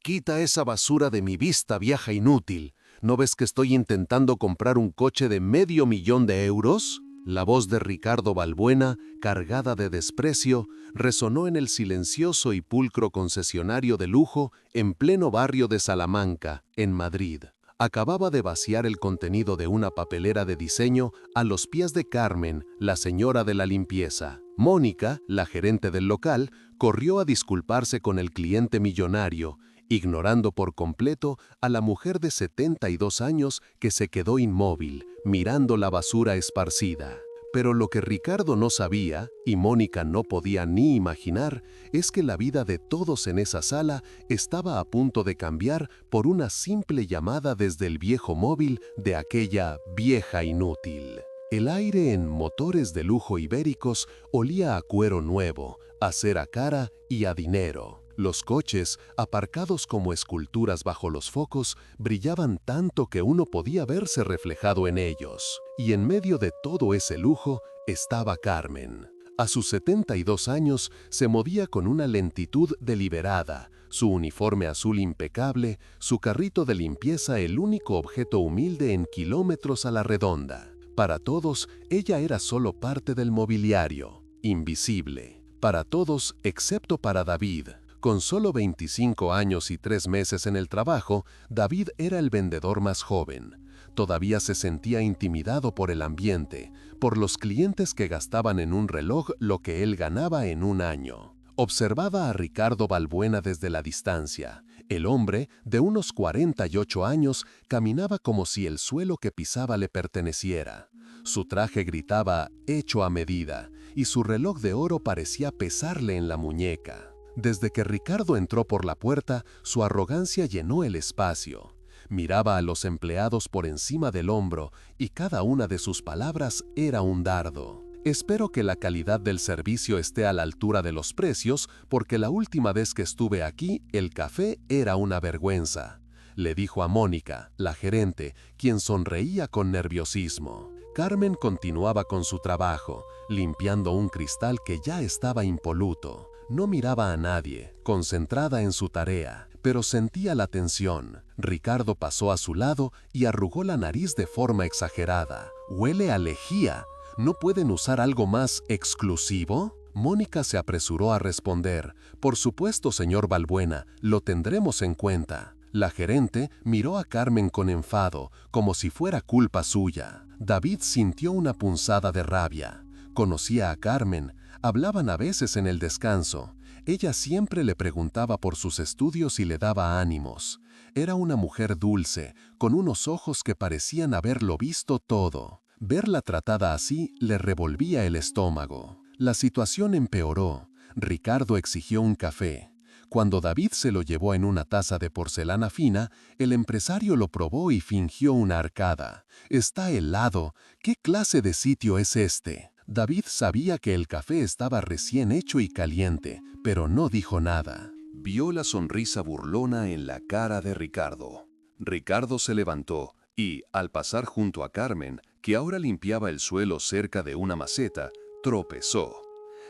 Quita esa basura de mi vista, vieja inútil. ¿No ves que estoy intentando comprar un coche de $500,000? La voz de Ricardo Balbuena, cargada de desprecio, resonó en el silencioso y pulcro concesionario de lujo en pleno barrio de Salamanca, en Madrid. Acababa de vaciar el contenido de una papelera de diseño a los pies de Carmen, la señora de la limpieza. Mónica, la gerente del local, corrió a disculparse con el cliente millonario, ignorando por completo a la mujer de 72 años que se quedó inmóvil, mirando la basura esparcida. Pero lo que Ricardo no sabía, y Mónica no podía ni imaginar, es que la vida de todos en esa sala estaba a punto de cambiar por una simple llamada desde el viejo móvil de aquella vieja inútil. El aire en motores de lujo ibéricos olía a cuero nuevo, a cera cara y a dinero. Los coches, aparcados como esculturas bajo los focos, brillaban tanto que uno podía verse reflejado en ellos. Y en medio de todo ese lujo estaba Carmen. A sus 72 años se movía con una lentitud deliberada, su uniforme azul impecable, su carrito de limpieza el único objeto humilde en kilómetros a la redonda. Para todos, ella era solo parte del mobiliario, invisible. Para todos, excepto para David. Con solo 25 años y 3 meses en el trabajo, David era el vendedor más joven. Todavía se sentía intimidado por el ambiente, por los clientes que gastaban en un reloj lo que él ganaba en un año. Observaba a Ricardo Balbuena desde la distancia. El hombre, de unos 48 años, caminaba como si el suelo que pisaba le perteneciera. Su traje gritaba «hecho a medida» y su reloj de oro parecía pesarle en la muñeca. Desde que Ricardo entró por la puerta, su arrogancia llenó el espacio. Miraba a los empleados por encima del hombro y cada una de sus palabras era un dardo. Espero que la calidad del servicio esté a la altura de los precios, porque la última vez que estuve aquí, el café era una vergüenza, le dijo a Mónica, la gerente, quien sonreía con nerviosismo. Carmen continuaba con su trabajo, limpiando un cristal que ya estaba impoluto. No miraba a nadie, concentrada en su tarea, pero sentía la tensión. Ricardo pasó a su lado y arrugó la nariz de forma exagerada. «Huele a lejía. ¿No pueden usar algo más exclusivo?» Mónica se apresuró a responder. «Por supuesto, señor Balbuena, lo tendremos en cuenta». La gerente miró a Carmen con enfado, como si fuera culpa suya. David sintió una punzada de rabia. Conocía a Carmen, hablaban a veces en el descanso. Ella siempre le preguntaba por sus estudios y le daba ánimos. Era una mujer dulce, con unos ojos que parecían haberlo visto todo. Verla tratada así le revolvía el estómago. La situación empeoró. Ricardo exigió un café. Cuando David se lo llevó en una taza de porcelana fina, el empresario lo probó y fingió una arcada. «Está helado. ¿Qué clase de sitio es este?» David sabía que el café estaba recién hecho y caliente, pero no dijo nada. Vio la sonrisa burlona en la cara de Ricardo. Ricardo se levantó y, al pasar junto a Carmen, que ahora limpiaba el suelo cerca de una maceta, tropezó.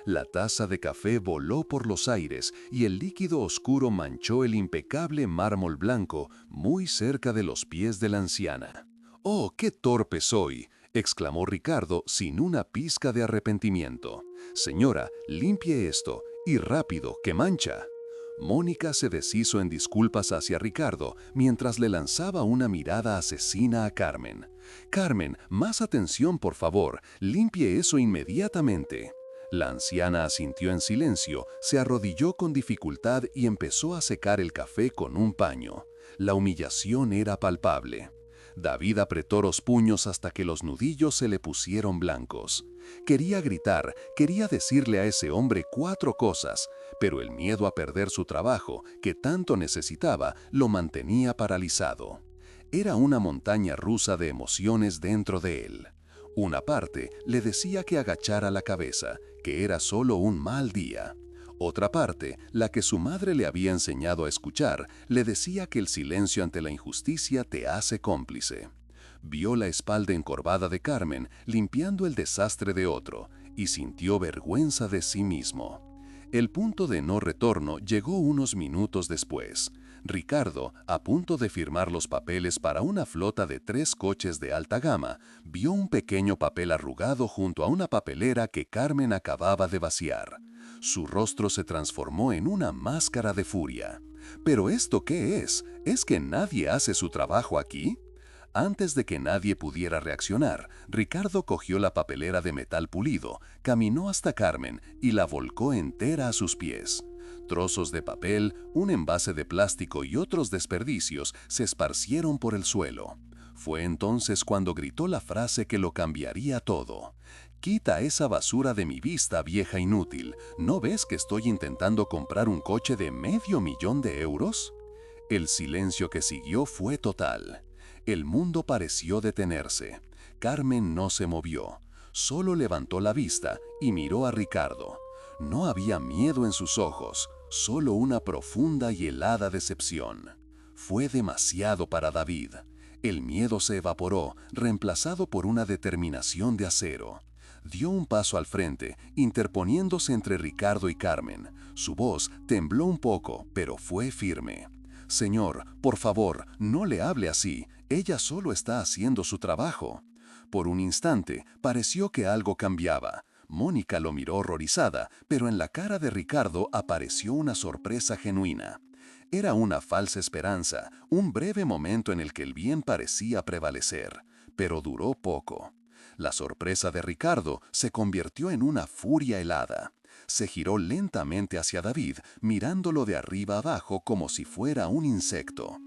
La taza de café voló por los aires y el líquido oscuro manchó el impecable mármol blanco muy cerca de los pies de la anciana. «¡Oh, qué torpe soy!», exclamó Ricardo sin una pizca de arrepentimiento. «Señora, limpie esto, y rápido, que mancha». Mónica se deshizo en disculpas hacia Ricardo mientras le lanzaba una mirada asesina a Carmen. «Carmen, más atención, por favor, limpie eso inmediatamente». La anciana asintió en silencio, se arrodilló con dificultad y empezó a secar el café con un paño. La humillación era palpable. David apretó los puños hasta que los nudillos se le pusieron blancos. Quería gritar, quería decirle a ese hombre 4 cosas, pero el miedo a perder su trabajo, que tanto necesitaba, lo mantenía paralizado. Era una montaña rusa de emociones dentro de él. Una parte le decía que agachara la cabeza, que era solo un mal día. Otra parte, la que su madre le había enseñado a escuchar, le decía que el silencio ante la injusticia te hace cómplice. Vio la espalda encorvada de Carmen limpiando el desastre de otro y sintió vergüenza de sí mismo. El punto de no retorno llegó unos minutos después. Ricardo, a punto de firmar los papeles para una flota de 3 coches de alta gama, vio un pequeño papel arrugado junto a una papelera que Carmen acababa de vaciar. Su rostro se transformó en una máscara de furia. ¿Pero esto qué es? ¿Es que nadie hace su trabajo aquí? Antes de que nadie pudiera reaccionar, Ricardo cogió la papelera de metal pulido, caminó hasta Carmen y la volcó entera a sus pies. Trozos de papel, un envase de plástico y otros desperdicios se esparcieron por el suelo. Fue entonces cuando gritó la frase que lo cambiaría todo. «Quita esa basura de mi vista, vieja inútil. ¿No ves que estoy intentando comprar un coche de $500,000 de euros?» El silencio que siguió fue total. El mundo pareció detenerse. Carmen no se movió. Solo levantó la vista y miró a Ricardo. No había miedo en sus ojos, solo una profunda y helada decepción. Fue demasiado para David. El miedo se evaporó, reemplazado por una determinación de acero. Dio un paso al frente, interponiéndose entre Ricardo y Carmen. Su voz tembló un poco, pero fue firme. «Señor, por favor, no le hable así. Ella solo está haciendo su trabajo». Por un instante, pareció que algo cambiaba. Mónica lo miró horrorizada, pero en la cara de Ricardo apareció una sorpresa genuina. Era una falsa esperanza, un breve momento en el que el bien parecía prevalecer, pero duró poco. La sorpresa de Ricardo se convirtió en una furia helada. Se giró lentamente hacia David, mirándolo de arriba abajo como si fuera un insecto.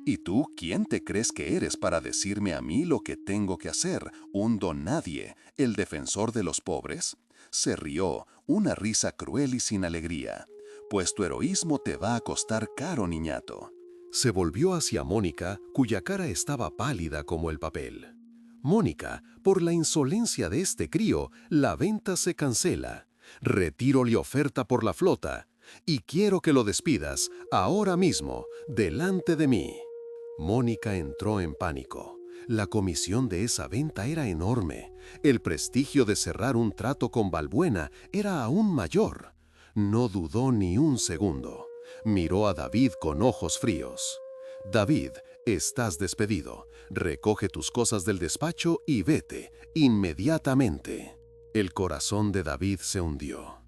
«¿Y tú quién te crees que eres para decirme a mí lo que tengo que hacer, un don nadie, el defensor de los pobres?» Se rió, una risa cruel y sin alegría. «Pues tu heroísmo te va a costar caro, niñato». Se volvió hacia Mónica, cuya cara estaba pálida como el papel. «Mónica, por la insolencia de este crío, la venta se cancela. Retiro la oferta por la flota y quiero que lo despidas ahora mismo, delante de mí». Mónica entró en pánico. La comisión de esa venta era enorme. El prestigio de cerrar un trato con Balbuena era aún mayor. No dudó ni un segundo. Miró a David con ojos fríos. «David, estás despedido. Recoge tus cosas del despacho y vete, inmediatamente». El corazón de David se hundió.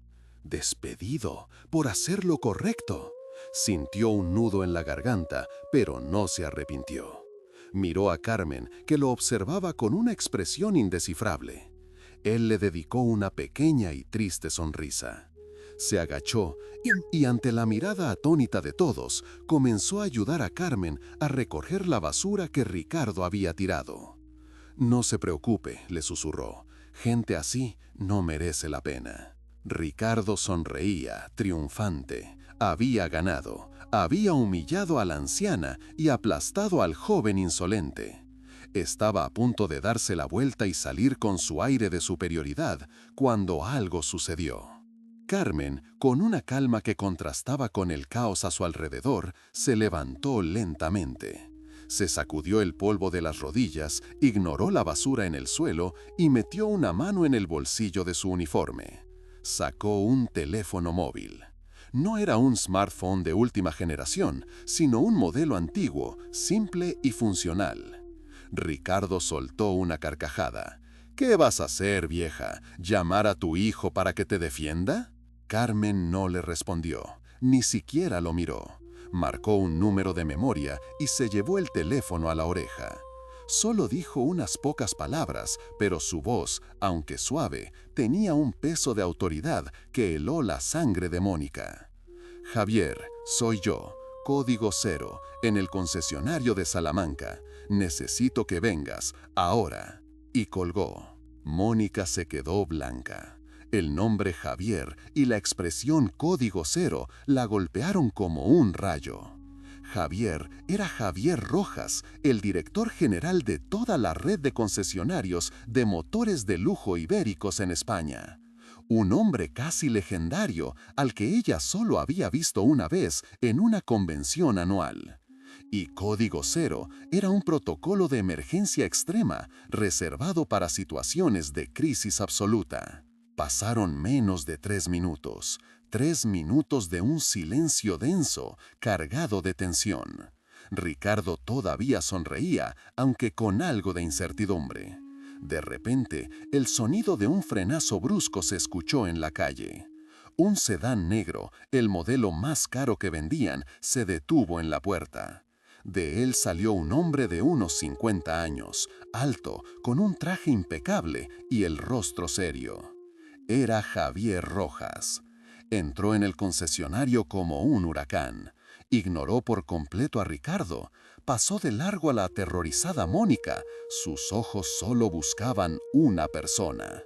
Despedido por hacer lo correcto. Sintió un nudo en la garganta, pero no se arrepintió. Miró a Carmen, que lo observaba con una expresión indescifrable. Él le dedicó una pequeña y triste sonrisa. Se agachó y ante la mirada atónita de todos, comenzó a ayudar a Carmen a recoger la basura que Ricardo había tirado. «No se preocupe», le susurró. «Gente así no merece la pena». Ricardo sonreía, triunfante. Había ganado, había humillado a la anciana y aplastado al joven insolente. Estaba a punto de darse la vuelta y salir con su aire de superioridad cuando algo sucedió. Carmen, con una calma que contrastaba con el caos a su alrededor, se levantó lentamente. Se sacudió el polvo de las rodillas, ignoró la basura en el suelo y metió una mano en el bolsillo de su uniforme. Sacó un teléfono móvil. No era un smartphone de última generación, sino un modelo antiguo, simple y funcional. Ricardo soltó una carcajada. «¿Qué vas a hacer, vieja? ¿Llamar a tu hijo para que te defienda?» Carmen no le respondió, ni siquiera lo miró. Marcó un número de memoria y se llevó el teléfono a la oreja. Solo dijo unas pocas palabras, pero su voz, aunque suave, tenía un peso de autoridad que heló la sangre de Mónica. «Javier, soy yo, código 0, en el concesionario de Salamanca. Necesito que vengas, ahora». Y colgó. Mónica se quedó blanca. El nombre Javier y la expresión código 0 la golpearon como un rayo. Javier era Javier Rojas, el director general de toda la red de concesionarios de motores de lujo ibéricos en España. Un hombre casi legendario al que ella solo había visto una vez en una convención anual. Y Código 0 era un protocolo de emergencia extrema reservado para situaciones de crisis absoluta. Pasaron menos de 3 minutos. 3 minutos de un silencio denso, cargado de tensión. Ricardo todavía sonreía, aunque con algo de incertidumbre. De repente, el sonido de un frenazo brusco se escuchó en la calle. Un sedán negro, el modelo más caro que vendían, se detuvo en la puerta. De él salió un hombre de unos 50 años, alto, con un traje impecable y el rostro serio. Era Javier Rojas. Entró en el concesionario como un huracán. Ignoró por completo a Ricardo. Pasó de largo a la aterrorizada Mónica. Sus ojos solo buscaban una persona.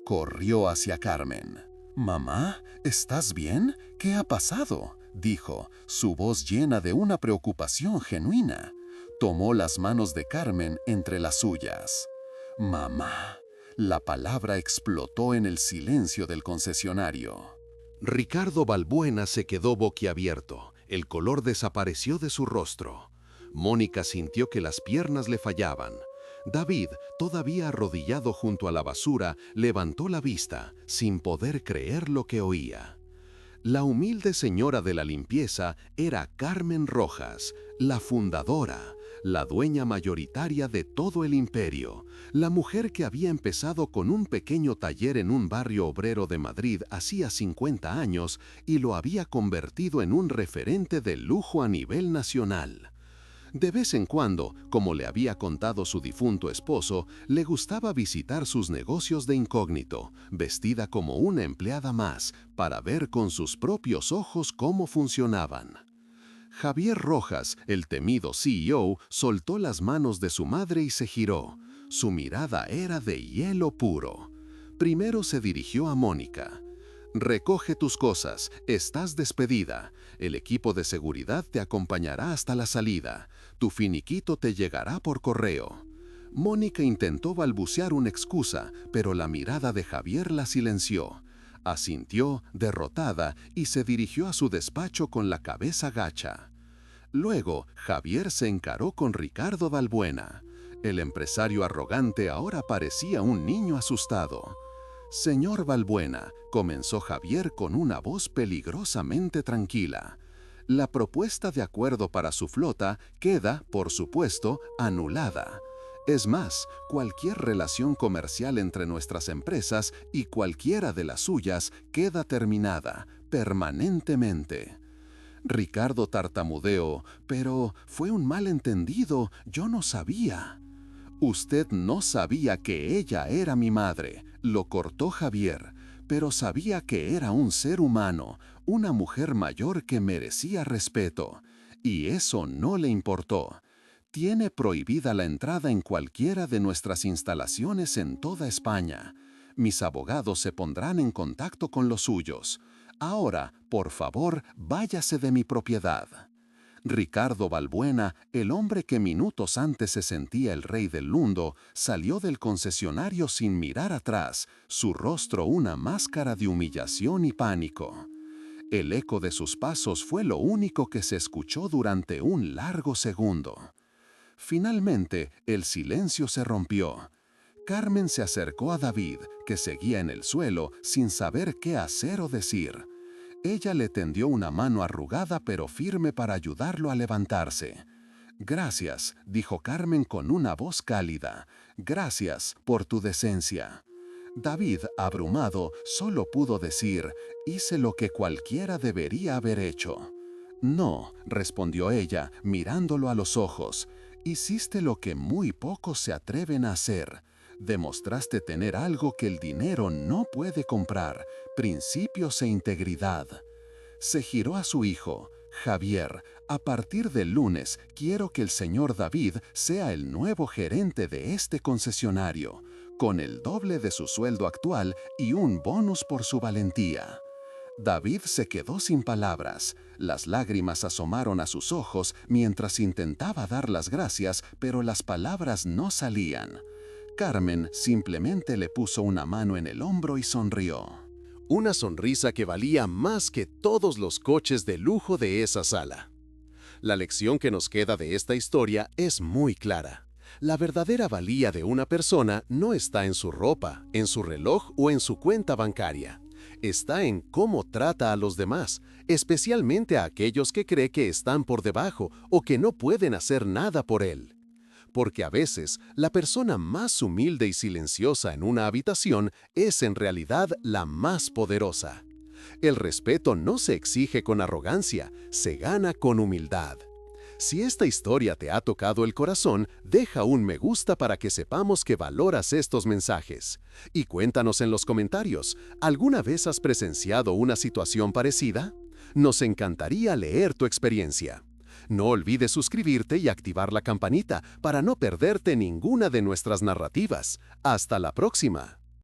Corrió hacia Carmen. «Mamá, ¿estás bien? ¿Qué ha pasado?», dijo, su voz llena de una preocupación genuina. Tomó las manos de Carmen entre las suyas. «Mamá». La palabra explotó en el silencio del concesionario. Ricardo Balbuena se quedó boquiabierto. El color desapareció de su rostro. Mónica sintió que las piernas le fallaban. David, todavía arrodillado junto a la basura, levantó la vista, sin poder creer lo que oía. La humilde señora de la limpieza era Carmen Rojas, la fundadora, la dueña mayoritaria de todo el imperio, la mujer que había empezado con un pequeño taller en un barrio obrero de Madrid hacía 50 años y lo había convertido en un referente de lujo a nivel nacional. De vez en cuando, como le había contado su difunto esposo, le gustaba visitar sus negocios de incógnito, vestida como una empleada más, para ver con sus propios ojos cómo funcionaban. Javier Rojas, el temido CEO, soltó las manos de su madre y se giró. Su mirada era de hielo puro. Primero se dirigió a Mónica. «Recoge tus cosas, estás despedida. El equipo de seguridad te acompañará hasta la salida. Tu finiquito te llegará por correo». Mónica intentó balbucear una excusa, pero la mirada de Javier la silenció. Asintió, derrotada, y se dirigió a su despacho con la cabeza gacha. Luego, Javier se encaró con Ricardo Balbuena. El empresario arrogante ahora parecía un niño asustado. «Señor Balbuena», comenzó Javier con una voz peligrosamente tranquila, «la propuesta de acuerdo para su flota queda, por supuesto, anulada. Es más, cualquier relación comercial entre nuestras empresas y cualquiera de las suyas queda terminada, permanentemente». Ricardo tartamudeó, «pero fue un malentendido, yo no sabía». «Usted no sabía que ella era mi madre», lo cortó Javier, «pero sabía que era un ser humano, una mujer mayor que merecía respeto. Y eso no le importó. Tiene prohibida la entrada en cualquiera de nuestras instalaciones en toda España. Mis abogados se pondrán en contacto con los suyos. Ahora, por favor, váyase de mi propiedad». Ricardo Balbuena, el hombre que minutos antes se sentía el rey del mundo, salió del concesionario sin mirar atrás, su rostro una máscara de humillación y pánico. El eco de sus pasos fue lo único que se escuchó durante un largo segundo. Finalmente, el silencio se rompió. Carmen se acercó a David, que seguía en el suelo, sin saber qué hacer o decir. Ella le tendió una mano arrugada pero firme para ayudarlo a levantarse. «Gracias», dijo Carmen con una voz cálida. «Gracias por tu decencia». David, abrumado, solo pudo decir: «Hice lo que cualquiera debería haber hecho». «No», respondió ella, mirándolo a los ojos. «Hiciste lo que muy pocos se atreven a hacer. Demostraste tener algo que el dinero no puede comprar, principios e integridad». Se giró a su hijo. «Javier, a partir del lunes quiero que el señor David sea el nuevo gerente de este concesionario, con el doble de su sueldo actual y un bonus por su valentía». David se quedó sin palabras. Las lágrimas asomaron a sus ojos mientras intentaba dar las gracias, pero las palabras no salían. Carmen simplemente le puso una mano en el hombro y sonrió. Una sonrisa que valía más que todos los coches de lujo de esa sala. La lección que nos queda de esta historia es muy clara. La verdadera valía de una persona no está en su ropa, en su reloj o en su cuenta bancaria. está en cómo trata a los demás, especialmente a aquellos que cree que están por debajo o que no pueden hacer nada por él. Porque a veces la persona más humilde y silenciosa en una habitación es en realidad la más poderosa. El respeto no se exige con arrogancia, se gana con humildad. Si esta historia te ha tocado el corazón, deja un me gusta para que sepamos que valoras estos mensajes. Y cuéntanos en los comentarios, ¿alguna vez has presenciado una situación parecida? Nos encantaría leer tu experiencia. No olvides suscribirte y activar la campanita para no perderte ninguna de nuestras narrativas. ¡Hasta la próxima!